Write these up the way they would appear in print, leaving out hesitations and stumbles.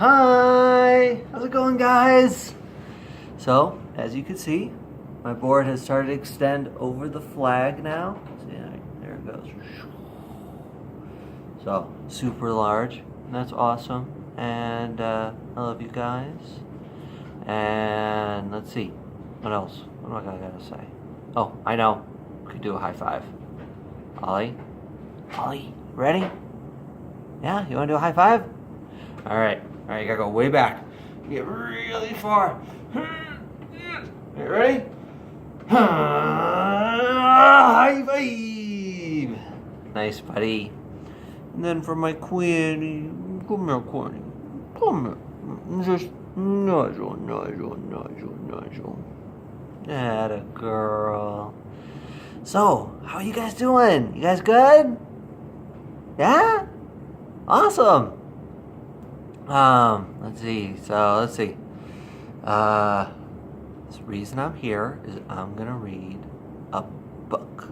Hi! How's it going, guys? So, as you can see, my board has started to extend over the flag now. See, there it goes. So, super large. And that's awesome. And I love you guys. And let's see. What else? What do I gotta say? Oh, I know. We could do a high five. Ollie? Ollie, ready? Yeah? You wanna do a high five? Alright, you gotta go way back. Get really far. You ready? High five! Nice, buddy. And then for my queenie, come here, queenie. Come here. Just nuzzle. Atta girl. So, how are you guys doing? You guys good? Yeah? Awesome. Let's see. The reason I'm here is I'm gonna read a book.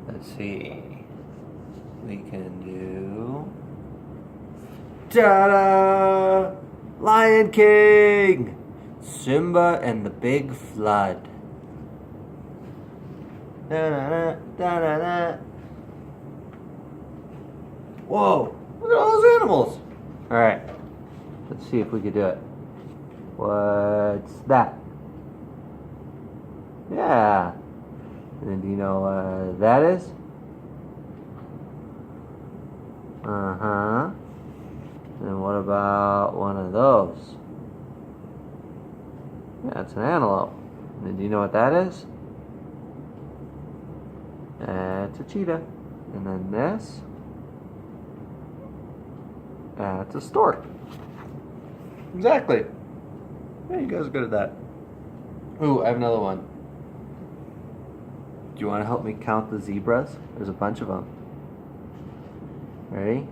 Let's see. We can do ta-da! Lion King! Simba and the Big Flood. Da-da-da, da-da-da. Whoa! Look at all those animals! Alright. Let's see if we can do it. What's that? Yeah. And then do you know what that is? Uh-huh. And what about one of those? Yeah, it's an antelope. And then do you know what that is? It's a cheetah. And then this? It's a stork. Exactly. Yeah, you guys are good at that. Ooh, I have another one. Do you want to help me count the zebras? There's a bunch of them. Ready?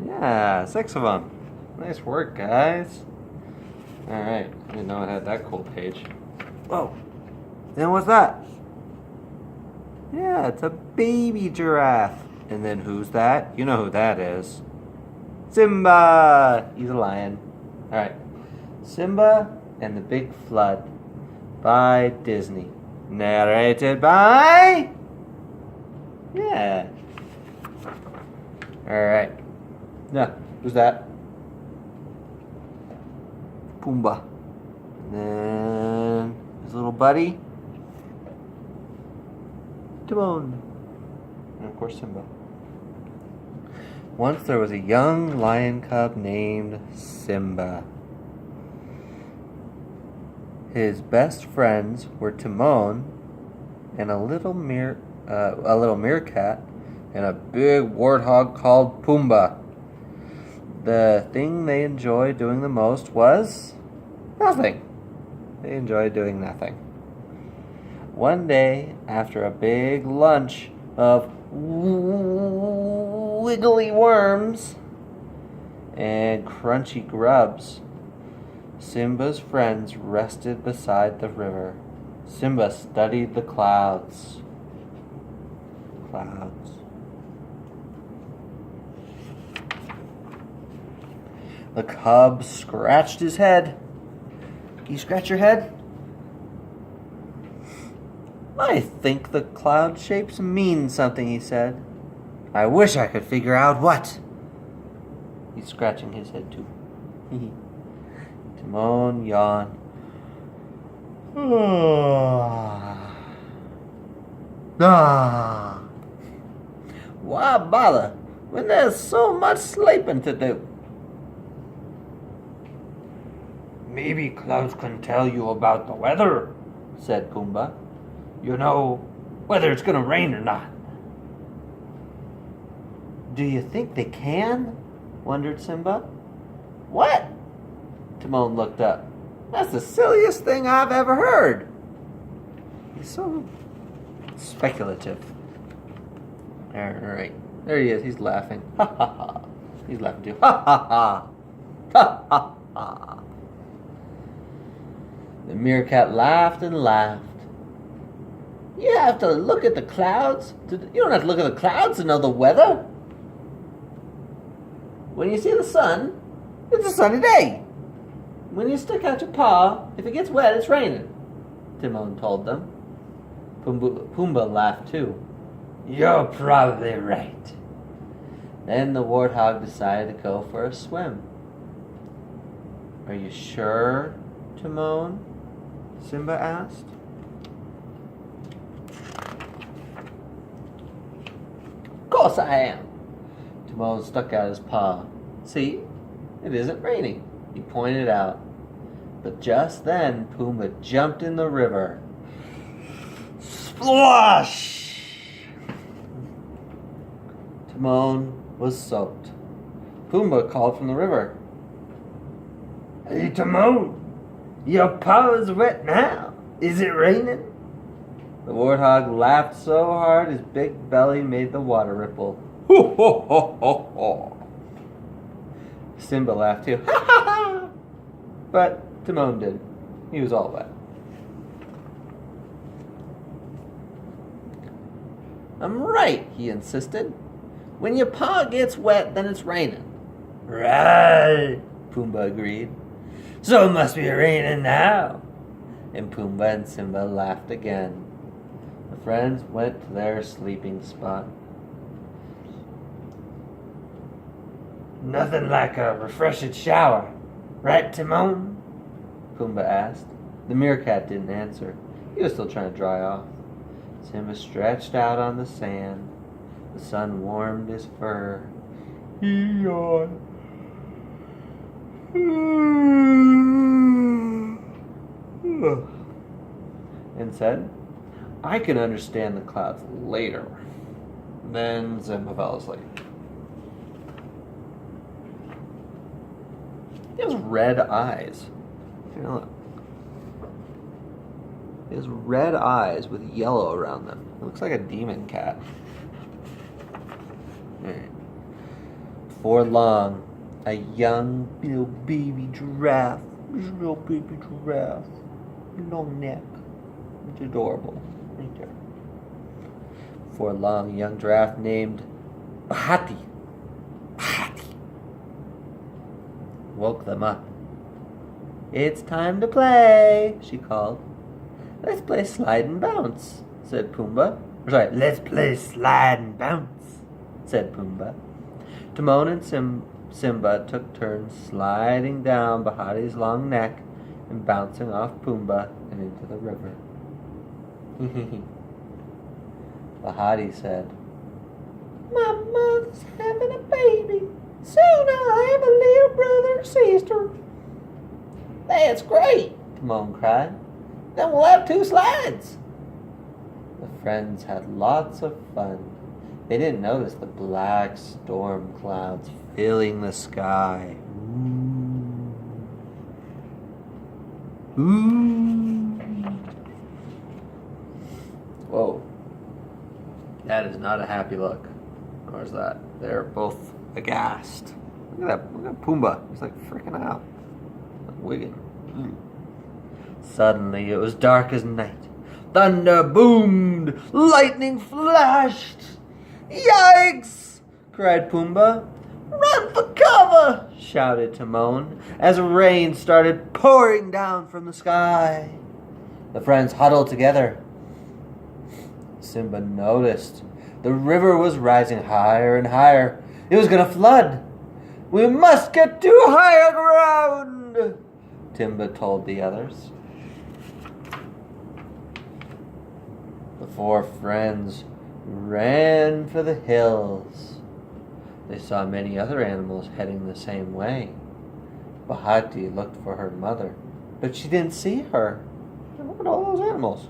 Yeah, 6 of them. Nice work, guys. Alright, I didn't know I had that cool page. Whoa. Then what's that? Yeah, it's a baby giraffe. And then who's that? You know who that is. Simba! He's a lion. Alright. Simba and the Big Flood by Disney. Narrated by... Yeah. Alright. Yeah, who's that? Pumbaa. And then his little buddy. Timon. And of course Simba. Once there was a young lion cub named Simba. His best friends were Timon and a little meerkat and a big warthog called Pumbaa. The thing they enjoyed doing the most was nothing. They enjoyed doing nothing. One day, after a big lunch of wiggly worms and crunchy grubs, Simba's friends rested beside the river. Simba studied the clouds. The cub scratched his head. Can you scratch your head? I think the cloud shapes mean something, he said. I wish I could figure out what. He's scratching his head too. Timon yawned. Why bother when there's so much sleeping to do? Maybe clouds can tell you about the weather, said Pumbaa. You know, whether it's going to rain or not. Do you think they can? Wondered Simba. What? Timon looked up. That's the silliest thing I've ever heard. He's so speculative. Alright. There he is. He's laughing. Ha ha ha. He's laughing too. Ha ha ha. Ha ha ha. The meerkat laughed and laughed. You have to look at the clouds. You don't have to look at the clouds to know the weather. When you see the sun, it's a sunny day. When you stick out your paw, if it gets wet, it's raining, Timon told them. Pumbaa laughed too. You're probably right. Then the warthog decided to go for a swim. Are you sure, Timon? Simba asked. Of course I am. Timon stuck out his paw. See, it isn't raining, he pointed out. But just then, Pumbaa jumped in the river. Splosh! Timon was soaked. Pumbaa called from the river. Hey, Timon, your paw is wet now. Is it raining? The warthog laughed so hard his big belly made the water ripple. Ho, ho, ho, ho, ho. Simba laughed too. Ha, ha, ha. But Timon did. He was all wet. I'm right, he insisted. When your paw gets wet, then it's raining. Right, Pumbaa agreed. So it must be raining now. And Pumbaa and Simba laughed again. The friends went to their sleeping spot. Nothing like a refreshing shower, right, Timon? Pumbaa asked. The meerkat didn't answer. He was still trying to dry off. Simba stretched out on the sand. The sun warmed his fur. He yawned. And said, I can understand the clouds later. Then Simba fell asleep. He has red eyes. Here, look. He has red eyes with yellow around them. It looks like a demon cat. Right. Before long, a young little baby giraffe. Little baby giraffe. Long neck. It's adorable. Right there. Before long, a young giraffe named Bahati woke them up. It's time to play, she called. Let's play slide and bounce, said Pumbaa. Sorry, let's play slide and bounce, said Pumbaa. Timon and Simba took turns sliding down Bahati's long neck and bouncing off Pumbaa and into the river. Bahati said, My mother's having a baby. Soon I'll have a little brother or sister. That's great, Timon cried. Then we'll have 2 slides. The friends had lots of fun. They didn't notice the black storm clouds filling the sky. Ooh. Whoa. That is not a happy look. Nor is that. They're both aghast. Look at that. Look at Pumbaa. He's like freaking out. Like wigging. Suddenly it was dark as night. Thunder boomed. Lightning flashed. Yikes! Cried Pumbaa. Run for cover! Shouted Timon as rain started pouring down from the sky. The friends huddled together. Simba noticed the river was rising higher and higher. It was going to flood. We must get to higher ground, Timba told the others. The 4 friends ran for the hills. They saw many other animals heading the same way. Bahati looked for her mother, but she didn't see her. Look at all those animals.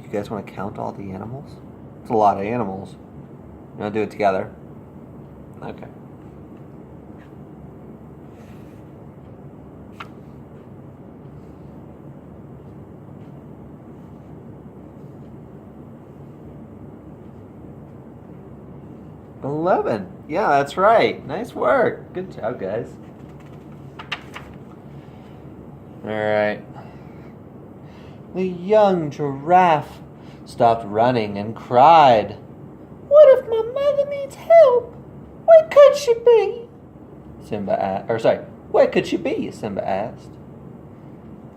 You guys want to count all the animals? It's a lot of animals. You want to do it together? Okay. $11. Yeah, that's right. Nice work. Good job, guys. Alright. The young giraffe stopped running and cried. What if my mother needs help? Where could she be? Where could she be? Simba asked.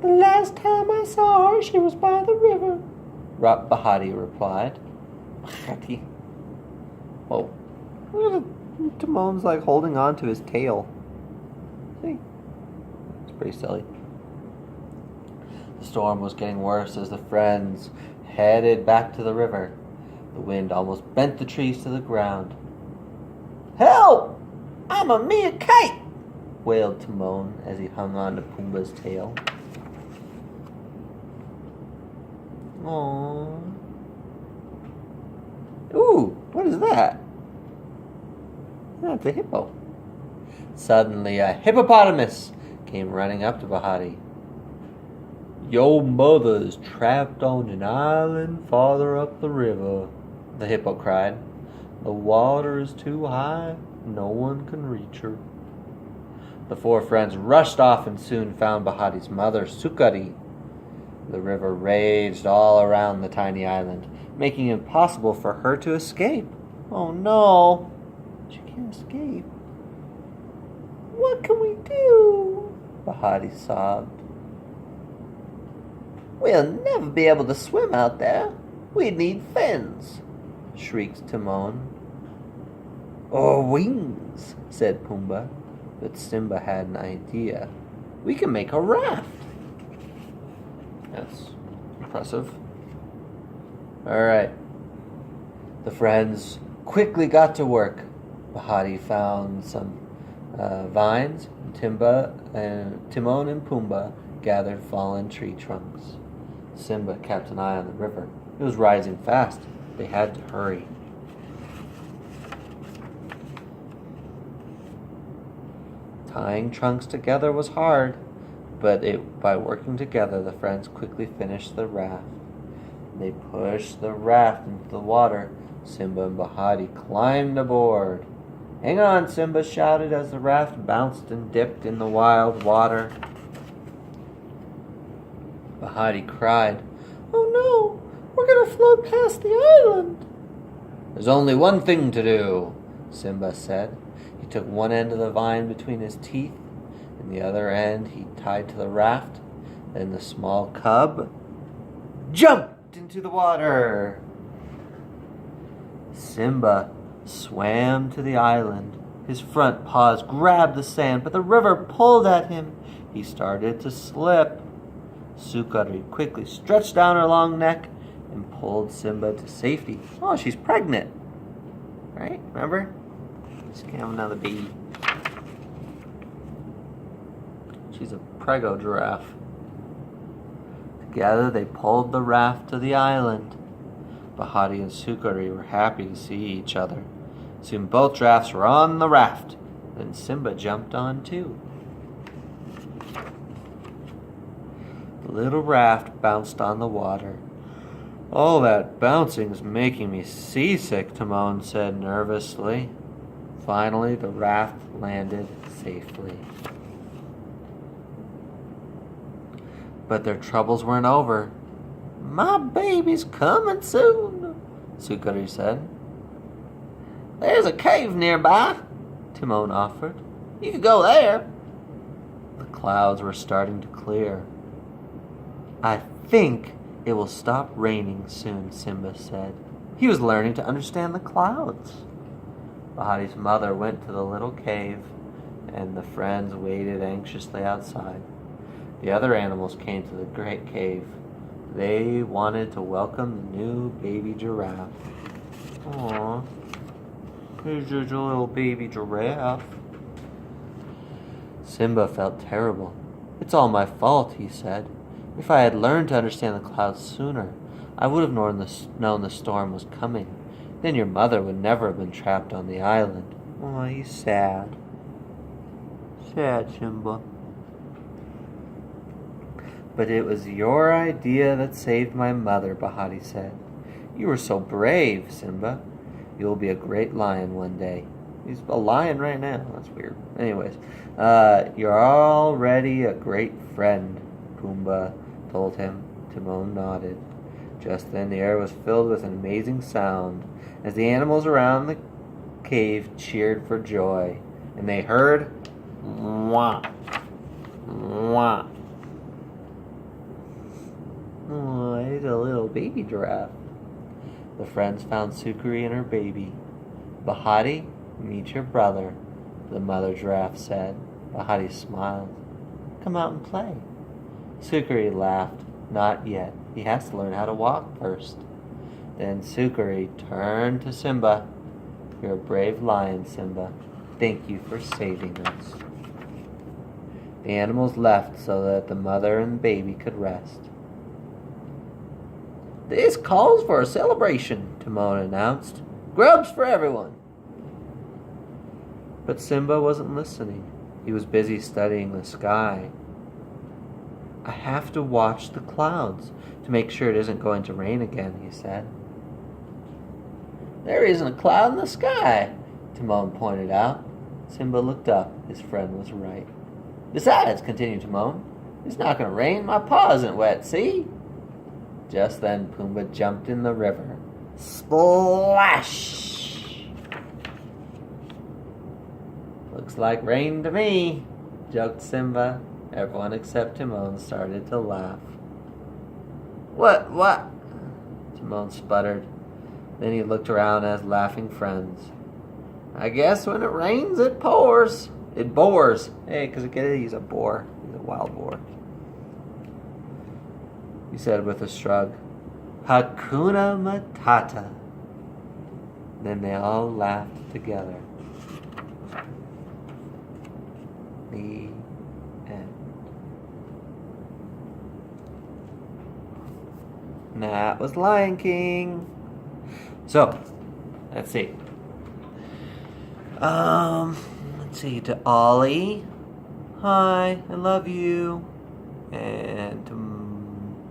The last time I saw her, she was by the river, Bahati replied. Bahati? Whoa. Timon's like holding on to his tail. See? It's pretty silly. The storm was getting worse as the friends headed back to the river. The wind almost bent the trees to the ground. Help! I'm a mere kite! Wailed Timon as he hung on to Pumbaa's tail. Aww. Ooh, what is that? That's a hippo. Suddenly, a hippopotamus came running up to Bahati. Your mother's trapped on an island farther up the river, the hippo cried. The water is too high, no one can reach her. The four friends rushed off and soon found Bahati's mother, Sukari. The river raged all around the tiny island, making it impossible for her to escape. Oh no, she can't escape. What can we do? Bahati sobbed. We'll never be able to swim out there. We need fins, shrieked Timon. Or wings, said Pumbaa. But Simba had an idea. We can make a raft. That's impressive. Alright. The friends quickly got to work. Bahati found some vines. Timon and Pumbaa gathered fallen tree trunks. Simba kept an eye on the river. It was rising fast. They had to hurry. Tying trunks together was hard, but by working together, the friends quickly finished the raft. They pushed the raft into the water. Simba and Bahati climbed aboard. Hang on, Simba shouted as the raft bounced and dipped in the wild water. Bahati cried, Oh no, we're going to float past the island. There's only one thing to do, Simba said. He took one end of the vine between his teeth, and the other end he tied to the raft. Then the small cub jumped into the water. Simba swam to the island. His front paws grabbed the sand, but the river pulled at him. He started to slip. Sukari quickly stretched down her long neck and pulled Simba to safety. Oh, she's pregnant. Right? Remember? She's gonna have another baby. She's a prego giraffe. Together they pulled the raft to the island. Bahati and Sukari were happy to see each other. Soon both giraffes were on the raft. Then Simba jumped on too. The little raft bounced on the water. All that bouncing's making me seasick, Timon said nervously. Finally, the raft landed safely. But their troubles weren't over. My baby's coming soon, Sukari said. There's a cave nearby, Timon offered. You could go there. The clouds were starting to clear. I think it will stop raining soon, Simba said. He was learning to understand the clouds. Bahati's mother went to the little cave, and the friends waited anxiously outside. The other animals came to the great cave. They wanted to welcome the new baby giraffe. Aww, here's your little baby giraffe. Simba felt terrible. It's all my fault, he said. If I had learned to understand the clouds sooner, I would have known the storm was coming. Then your mother would never have been trapped on the island. Oh, he's sad. Sad, Simba. But it was your idea that saved my mother, Bahati said. You were so brave, Simba. You'll be a great lion one day. He's a lion right now. That's weird. Anyways, you're already a great friend. Pumbaa told him. Timon nodded. Just then the air was filled with an amazing sound as the animals around the cave cheered for joy, and they heard wah, wah. Oh, it's a little baby giraffe. The friends found Sukari and her baby. Bahati, meet your brother, the mother giraffe said. Bahati smiled. Come out and play. Sukari laughed. Not yet. He has to learn how to walk first. Then Sukari turned to Simba. You're a brave lion, Simba. Thank you for saving us. The animals left so that the mother and the baby could rest. This calls for a celebration, Timon announced. Grubs for everyone. But Simba wasn't listening. He was busy studying the sky. I have to watch the clouds to make sure it isn't going to rain again, he said. There isn't a cloud in the sky, Timon pointed out. Simba looked up. His friend was right. Besides, continued Timon, it's not going to rain. My paw isn't wet, see? Just then Pumbaa jumped in the river. Splash! Looks like rain to me, joked Simba. Everyone except Timon started to laugh. What? Timon sputtered. Then he looked around at his laughing friends. I guess when it rains, it pours. It bores. Hey, because he's a boar. He's a wild boar. He said with a shrug. Hakuna Matata. Then they all laughed together. The end. That was Lion King. So, let's see. Let's see. To Ollie, hi, I love you. And to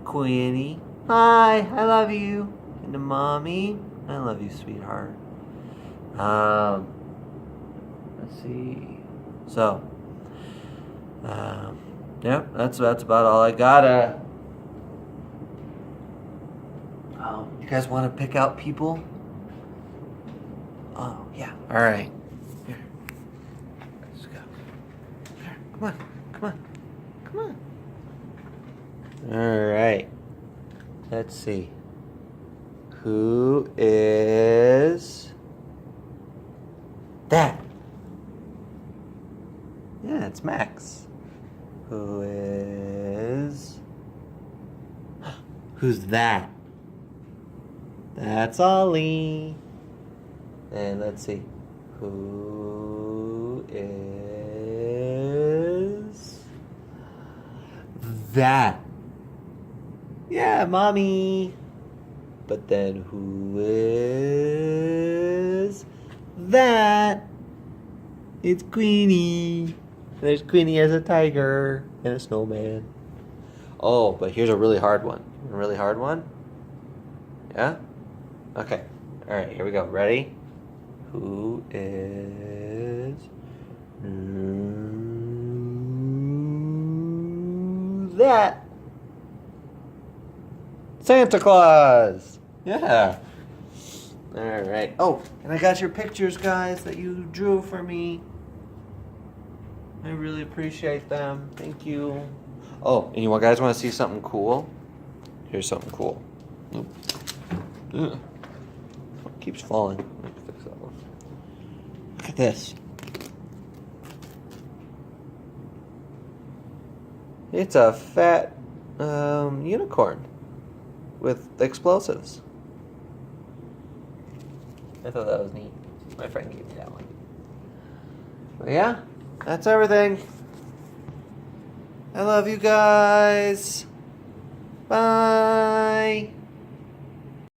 Queenie, hi, I love you. And to Mommy, I love you, sweetheart. Let's see. So, yeah, that's about all I got. You guys want to pick out people? Oh, yeah. All right. Here. Let's go. Here. Come on. All right. Let's see. Who is that? Yeah, it's Max. Who's that? That's Ollie. And let's see. Who is that? Yeah, Mommy. But then who is that? It's Queenie. There's Queenie as a tiger and a snowman. Oh, but here's a really hard one. A really hard one? Yeah? Okay. All right, here we go. Ready? Who is that? Santa Claus. Yeah. All right. Oh, and I got your pictures, guys, that you drew for me. I really appreciate them. Thank you. Oh, and you guys want to see something cool? Here's something cool. Ugh. It keeps falling. Let me fix that one. Look at this. It's a fat unicorn with explosives. I thought that was neat. My friend gave me that one. But yeah, that's everything. I love you guys. Bye.